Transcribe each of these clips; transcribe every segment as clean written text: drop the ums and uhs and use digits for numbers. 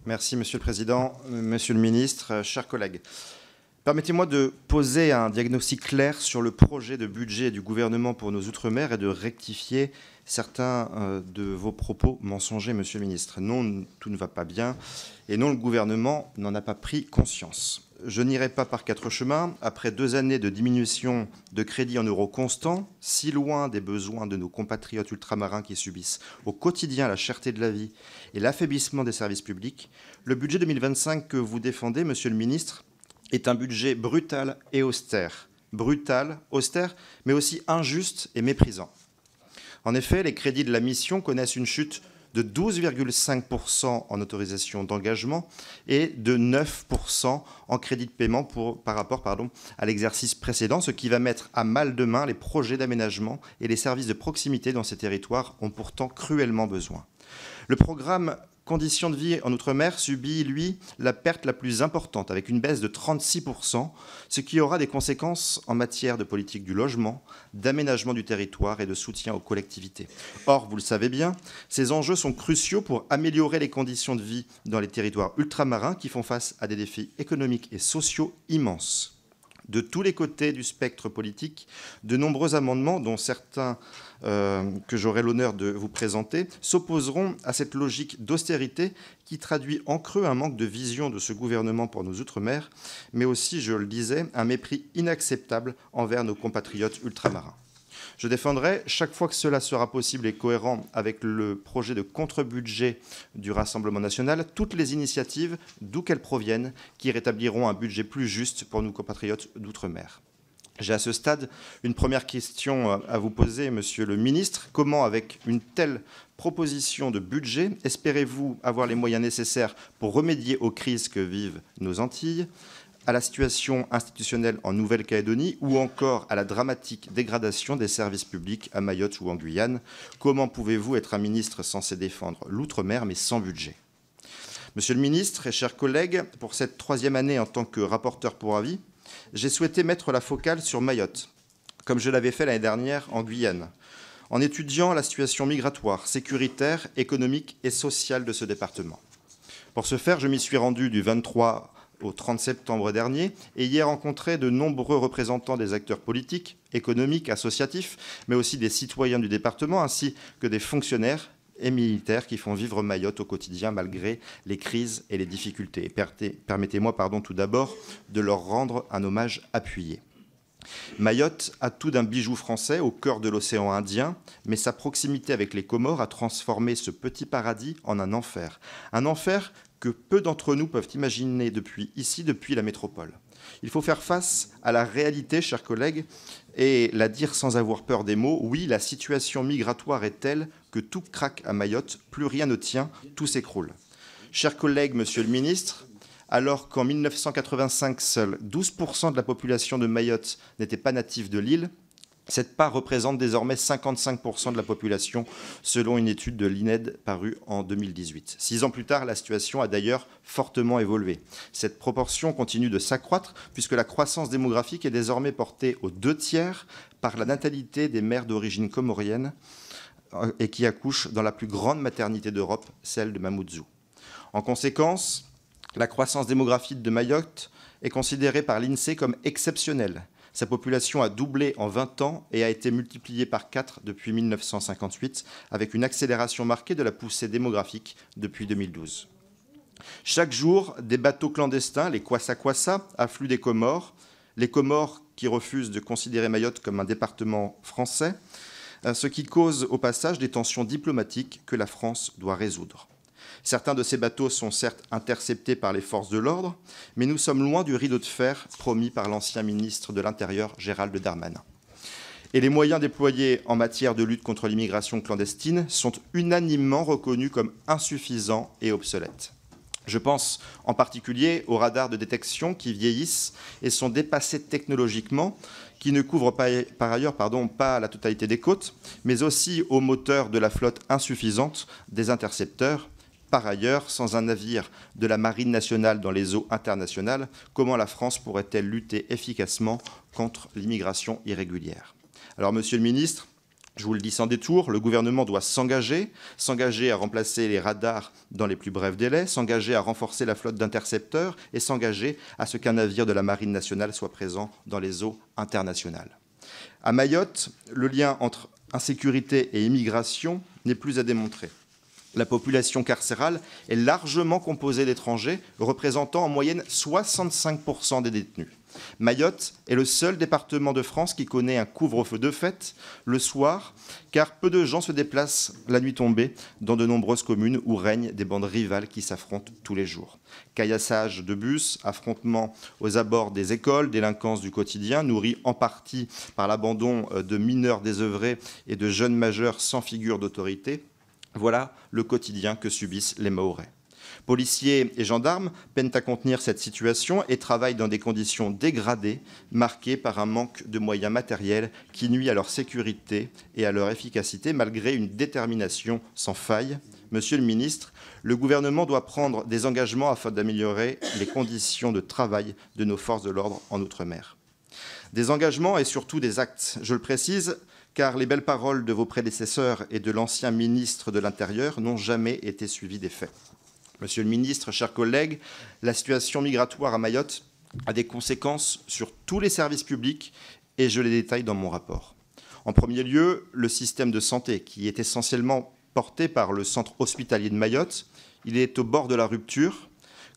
Merci, Monsieur le Président, Monsieur le Ministre, chers collègues. Permettez-moi de poser un diagnostic clair sur le projet de budget du gouvernement pour nos Outre-mer et de rectifier certains de vos propos mensongers, Monsieur le Ministre. Non, tout ne va pas bien et non, le gouvernement n'en a pas pris conscience. Je n'irai pas par quatre chemins. Après 2 années de diminution de crédits en euros constants, si loin des besoins de nos compatriotes ultramarins qui subissent au quotidien la cherté de la vie et l'affaiblissement des services publics, le budget 2025 que vous défendez, Monsieur le Ministre, est un budget brutal et austère. Brutal, austère, mais aussi injuste et méprisant. En effet, les crédits de la mission connaissent une chute de 12,5% en autorisation d'engagement et de 9% en crédit de paiement par rapport à l'exercice précédent, ce qui va mettre à mal demain les projets d'aménagement et les services de proximité dans ces territoires ont pourtant cruellement besoin. Le programme Conditions de vie en Outre-mer subit, lui, la perte la plus importante, avec une baisse de 36%, ce qui aura des conséquences en matière de politique du logement, d'aménagement du territoire et de soutien aux collectivités. Or, vous le savez bien, ces enjeux sont cruciaux pour améliorer les conditions de vie dans les territoires ultramarins qui font face à des défis économiques et sociaux immenses. De tous les côtés du spectre politique, de nombreux amendements, dont certains que j'aurai l'honneur de vous présenter, s'opposeront à cette logique d'austérité qui traduit en creux un manque de vision de ce gouvernement pour nos Outre-mer, mais aussi, je le disais, un mépris inacceptable envers nos compatriotes ultramarins. Je défendrai, chaque fois que cela sera possible et cohérent avec le projet de contre-budget du Rassemblement national, toutes les initiatives, d'où qu'elles proviennent, qui rétabliront un budget plus juste pour nos compatriotes d'outre-mer. J'ai à ce stade une première question à vous poser, Monsieur le Ministre. Comment, avec une telle proposition de budget, espérez-vous avoir les moyens nécessaires pour remédier aux crises que vivent nos Antilles, à la situation institutionnelle en Nouvelle-Calédonie ou encore à la dramatique dégradation des services publics à Mayotte ou en Guyane? Comment pouvez-vous être un ministre censé défendre l'outre-mer mais sans budget? Monsieur le ministre et chers collègues, pour cette 3e année en tant que rapporteur pour avis, j'ai souhaité mettre la focale sur Mayotte, comme je l'avais fait l'année dernière en Guyane, en étudiant la situation migratoire, sécuritaire, économique et sociale de ce département. Pour ce faire, je m'y suis rendu du 23 au 30 septembre dernier et y ai rencontré de nombreux représentants des acteurs politiques, économiques, associatifs, mais aussi des citoyens du département, ainsi que des fonctionnaires et militaires qui font vivre Mayotte au quotidien malgré les crises et les difficultés. Permettez-moi tout d'abord de leur rendre un hommage appuyé. Mayotte a tout d'un bijou français au cœur de l'océan Indien, mais sa proximité avec les Comores a transformé ce petit paradis en un enfer. Un enfer que peu d'entre nous peuvent imaginer depuis la métropole. Il faut faire face à la réalité, chers collègues, et la dire sans avoir peur des mots. Oui, la situation migratoire est telle que tout craque à Mayotte, plus rien ne tient, tout s'écroule. Chers collègues, Monsieur le Ministre, alors qu'en 1985, seuls 12% de la population de Mayotte n'était pas native de l'île, cette part représente désormais 55% de la population, selon une étude de l'INED parue en 2018. 6 ans plus tard, la situation a d'ailleurs fortement évolué. Cette proportion continue de s'accroître, puisque la croissance démographique est désormais portée aux 2/3 par la natalité des mères d'origine comorienne et qui accouchent dans la plus grande maternité d'Europe, celle de Mamoudzou. En conséquence, la croissance démographique de Mayotte est considérée par l'INSEE comme exceptionnelle. Sa population a doublé en 20 ans et a été multipliée par 4 depuis 1958, avec une accélération marquée de la poussée démographique depuis 2012. Chaque jour, des bateaux clandestins, les Kwassa-Kwassa, affluent des Comores, les Comores qui refusent de considérer Mayotte comme un département français, ce qui cause au passage des tensions diplomatiques que la France doit résoudre. Certains de ces bateaux sont certes interceptés par les forces de l'ordre, mais nous sommes loin du rideau de fer promis par l'ancien ministre de l'Intérieur, Gérald Darmanin. Et les moyens déployés en matière de lutte contre l'immigration clandestine sont unanimement reconnus comme insuffisants et obsolètes. Je pense en particulier aux radars de détection qui vieillissent et sont dépassés technologiquement, qui ne couvrent par ailleurs pas la totalité des côtes, mais aussi aux moteurs de la flotte insuffisante des intercepteurs. Par ailleurs, sans un navire de la Marine nationale dans les eaux internationales, comment la France pourrait-elle lutter efficacement contre l'immigration irrégulière? Alors, Monsieur le Ministre, Je vous le dis sans détour, le gouvernement doit s'engager à remplacer les radars dans les plus brefs délais, s'engager à renforcer la flotte d'intercepteurs et s'engager à ce qu'un navire de la Marine nationale soit présent dans les eaux internationales. À Mayotte, le lien entre insécurité et immigration n'est plus à démontrer. La population carcérale est largement composée d'étrangers, représentant en moyenne 65% des détenus. Mayotte est le seul département de France qui connaît un couvre-feu de fait le soir, car peu de gens se déplacent la nuit tombée dans de nombreuses communes où règnent des bandes rivales qui s'affrontent tous les jours. Caillassage de bus, affrontements aux abords des écoles, délinquance du quotidien, nourrie en partie par l'abandon de mineurs désœuvrés et de jeunes majeurs sans figure d'autorité. Voilà le quotidien que subissent les Mahorais. Policiers et gendarmes peinent à contenir cette situation et travaillent dans des conditions dégradées, marquées par un manque de moyens matériels qui nuit à leur sécurité et à leur efficacité, malgré une détermination sans faille. Monsieur le ministre, le gouvernement doit prendre des engagements afin d'améliorer les conditions de travail de nos forces de l'ordre en Outre-mer. Des engagements et surtout des actes, je le précise, car les belles paroles de vos prédécesseurs et de l'ancien ministre de l'Intérieur n'ont jamais été suivies des faits. Monsieur le ministre, chers collègues, la situation migratoire à Mayotte a des conséquences sur tous les services publics et je les détaille dans mon rapport. En premier lieu, le système de santé, qui est essentiellement porté par le centre hospitalier de Mayotte. Il est au bord de la rupture.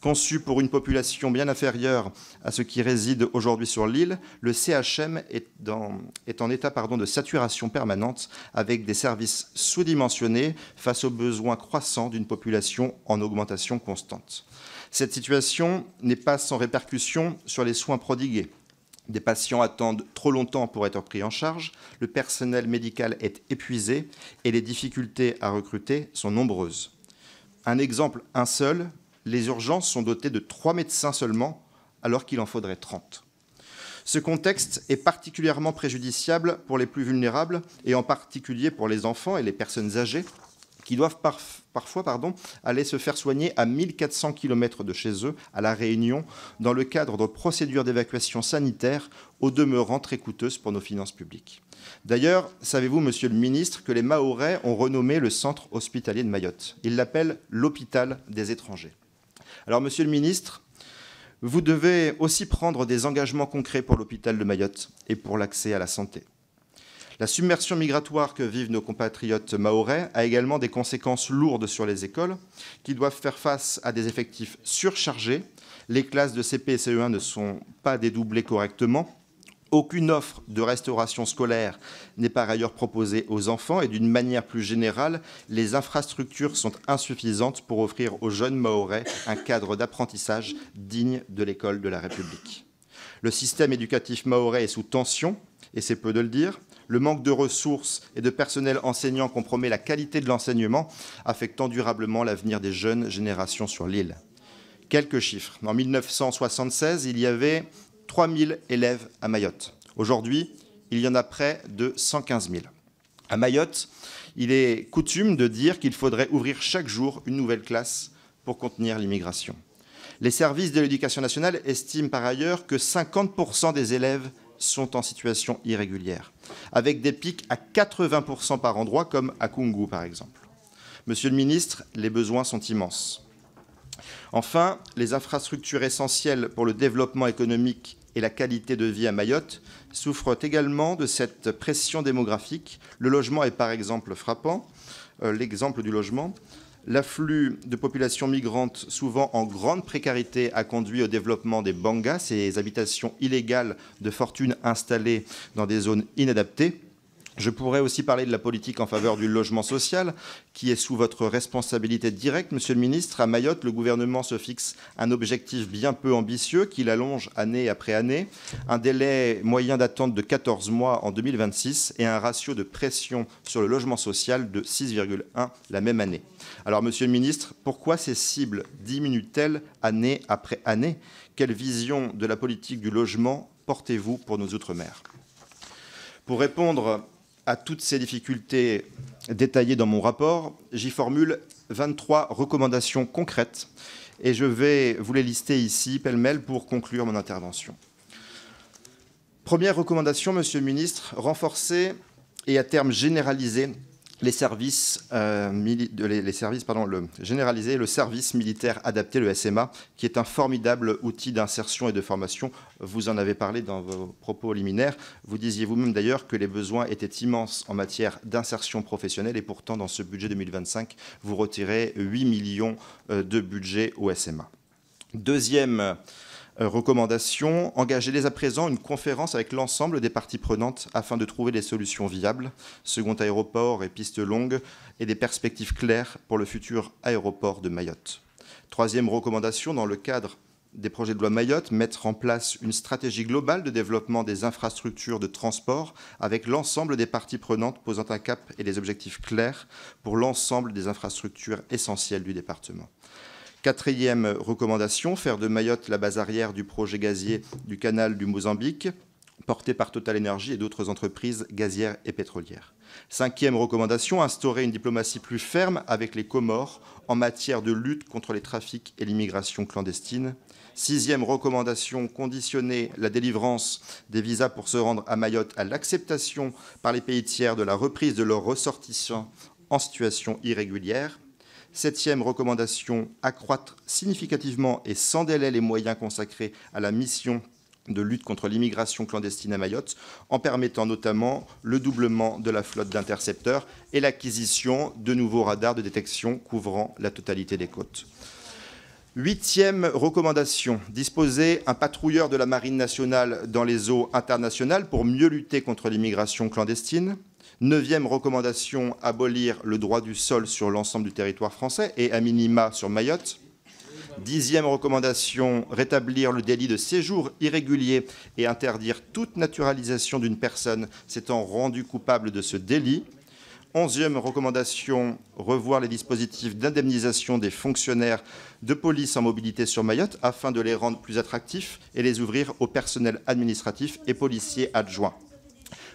Conçu pour une population bien inférieure à ce qui réside aujourd'hui sur l'île, le CHM est en état de saturation permanente avec des services sous-dimensionnés face aux besoins croissants d'une population en augmentation constante. Cette situation n'est pas sans répercussion sur les soins prodigués. Des patients attendent trop longtemps pour être pris en charge, le personnel médical est épuisé et les difficultés à recruter sont nombreuses. Un exemple, un seul. Les urgences sont dotées de 3 médecins seulement, alors qu'il en faudrait 30. Ce contexte est particulièrement préjudiciable pour les plus vulnérables, et en particulier pour les enfants et les personnes âgées, qui doivent parfois aller se faire soigner à 1400 km de chez eux, à La Réunion, dans le cadre de procédures d'évacuation sanitaire, au demeurant très coûteuses pour nos finances publiques. D'ailleurs, savez-vous, monsieur le ministre, que les Mahorais ont renommé le centre hospitalier de Mayotte. Ils l'appellent l'hôpital des étrangers. Alors, monsieur le ministre, vous devez aussi prendre des engagements concrets pour l'hôpital de Mayotte et pour l'accès à la santé. La submersion migratoire que vivent nos compatriotes mahorais a également des conséquences lourdes sur les écoles qui doivent faire face à des effectifs surchargés. Les classes de CP et CE1 ne sont pas dédoublées correctement. Aucune offre de restauration scolaire n'est par ailleurs proposée aux enfants et d'une manière plus générale, les infrastructures sont insuffisantes pour offrir aux jeunes Mahorais un cadre d'apprentissage digne de l'école de la République. Le système éducatif mahorais est sous tension, et c'est peu de le dire. Le manque de ressources et de personnel enseignant compromet la qualité de l'enseignement, affectant durablement l'avenir des jeunes générations sur l'île. Quelques chiffres. En 1976, il y avait 3 000 élèves à Mayotte. Aujourd'hui, il y en a près de 115 000. À Mayotte, il est coutume de dire qu'il faudrait ouvrir chaque jour une nouvelle classe pour contenir l'immigration. Les services de l'éducation nationale estiment par ailleurs que 50% des élèves sont en situation irrégulière, avec des pics à 80% par endroit, comme à Koungou par exemple. Monsieur le ministre, les besoins sont immenses. Enfin, les infrastructures essentielles pour le développement économique et la qualité de vie à Mayotte souffrent également de cette pression démographique. Le logement est par exemple frappant. L'exemple du logement. L'afflux de populations migrantes, souvent en grande précarité, a conduit au développement des bangas, ces habitations illégales de fortune installées dans des zones inadaptées. Je pourrais aussi parler de la politique en faveur du logement social, qui est sous votre responsabilité directe, monsieur le ministre. À Mayotte, le gouvernement se fixe un objectif bien peu ambitieux, qui l'allonge année après année, un délai moyen d'attente de 14 mois en 2026 et un ratio de pression sur le logement social de 6,1 la même année. Alors, monsieur le ministre, pourquoi ces cibles diminuent-elles année après année? Quelle vision de la politique du logement portez-vous pour nos Outre-mer? Pour répondre à toutes ces difficultés détaillées dans mon rapport, j'y formule 23 recommandations concrètes et je vais vous les lister ici pêle-mêle pour conclure mon intervention. Première recommandation, monsieur le ministre, renforcer et à terme généraliser généraliser le service militaire adapté, le SMA, qui est un formidable outil d'insertion et de formation. Vous en avez parlé dans vos propos liminaires. Vous disiez vous-même d'ailleurs que les besoins étaient immenses en matière d'insertion professionnelle et pourtant, dans ce budget 2025, vous retirez 8 millions de budget au SMA. Deuxième recommandation, engager dès à présent une conférence avec l'ensemble des parties prenantes afin de trouver des solutions viables, second aéroport et pistes longues, et des perspectives claires pour le futur aéroport de Mayotte. Troisième recommandation, dans le cadre des projets de loi Mayotte, mettre en place une stratégie globale de développement des infrastructures de transport avec l'ensemble des parties prenantes posant un cap et des objectifs clairs pour l'ensemble des infrastructures essentielles du département. Quatrième recommandation, faire de Mayotte la base arrière du projet gazier du canal du Mozambique, porté par Total Energy et d'autres entreprises gazières et pétrolières. Cinquième recommandation, instaurer une diplomatie plus ferme avec les Comores en matière de lutte contre les trafics et l'immigration clandestine. Sixième recommandation, conditionner la délivrance des visas pour se rendre à Mayotte à l'acceptation par les pays tiers de la reprise de leurs ressortissants en situation irrégulière. Septième recommandation, accroître significativement et sans délai les moyens consacrés à la mission de lutte contre l'immigration clandestine à Mayotte, en permettant notamment le doublement de la flotte d'intercepteurs et l'acquisition de nouveaux radars de détection couvrant la totalité des côtes. Huitième recommandation, disposer un patrouilleur de la Marine nationale dans les eaux internationales pour mieux lutter contre l'immigration clandestine. Neuvième recommandation, abolir le droit du sol sur l'ensemble du territoire français et à minima sur Mayotte. Dixième recommandation, rétablir le délit de séjour irrégulier et interdire toute naturalisation d'une personne s'étant rendue coupable de ce délit. Onzième recommandation, revoir les dispositifs d'indemnisation des fonctionnaires de police en mobilité sur Mayotte afin de les rendre plus attractifs et les ouvrir au personnel administratif et policier adjoint.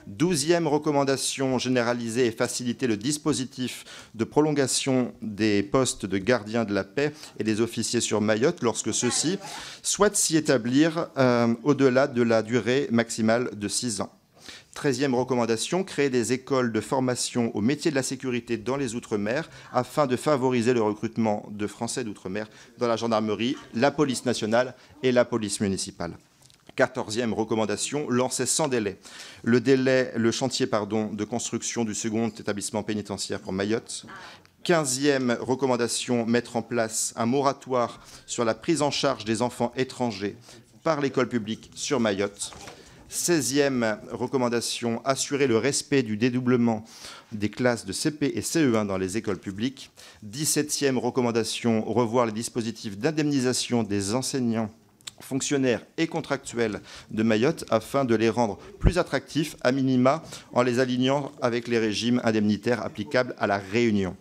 12e recommandation, généraliser et faciliter le dispositif de prolongation des postes de gardiens de la paix et des officiers sur Mayotte lorsque ceux-ci souhaitent s'y établir au-delà de la durée maximale de 6 ans. 13e recommandation, créer des écoles de formation au métier de la sécurité dans les Outre-mer afin de favoriser le recrutement de Français d'Outre-mer dans la gendarmerie, la police nationale et la police municipale. 14e recommandation, lancer sans délai le chantier de construction du second établissement pénitentiaire pour Mayotte. 15e recommandation, mettre en place un moratoire sur la prise en charge des enfants étrangers par l'école publique sur Mayotte. 16e recommandation, assurer le respect du dédoublement des classes de CP et CE1 dans les écoles publiques. 17e recommandation, revoir les dispositifs d'indemnisation des enseignants, fonctionnaires et contractuels de Mayotte afin de les rendre plus attractifs, à minima, en les alignant avec les régimes indemnitaires applicables à la Réunion.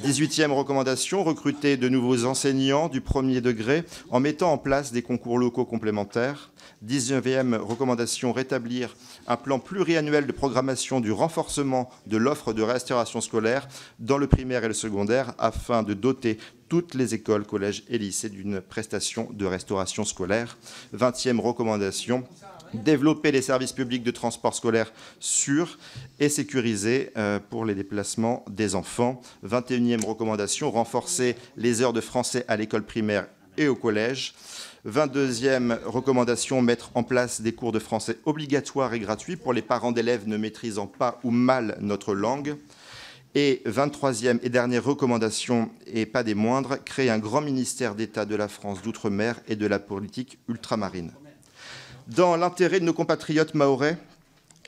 18e recommandation, recruter de nouveaux enseignants du premier degré en mettant en place des concours locaux complémentaires. 19e recommandation, rétablir un plan pluriannuel de programmation du renforcement de l'offre de restauration scolaire dans le primaire et le secondaire afin de doter toutes les écoles, collèges et lycées d'une prestation de restauration scolaire. 20e recommandation, développer les services publics de transport scolaire sûrs et sécurisés pour les déplacements des enfants. 21e recommandation, renforcer les heures de français à l'école primaire et au collège. 22e recommandation, mettre en place des cours de français obligatoires et gratuits pour les parents d'élèves ne maîtrisant pas ou mal notre langue. Et 23e et dernière recommandation, et pas des moindres, créer un grand ministère d'État de la France d'outre-mer et de la politique ultramarine. Dans l'intérêt de nos compatriotes mahorais,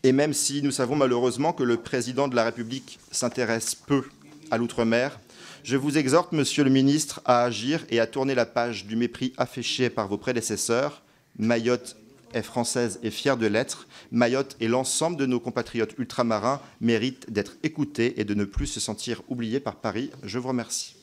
et même si nous savons malheureusement que le président de la République s'intéresse peu à l'outre-mer, je vous exhorte, monsieur le ministre, à agir et à tourner la page du mépris affiché par vos prédécesseurs. Mayotte est française et fière de l'être. Mayotte et l'ensemble de nos compatriotes ultramarins méritent d'être écoutés et de ne plus se sentir oubliés par Paris. Je vous remercie.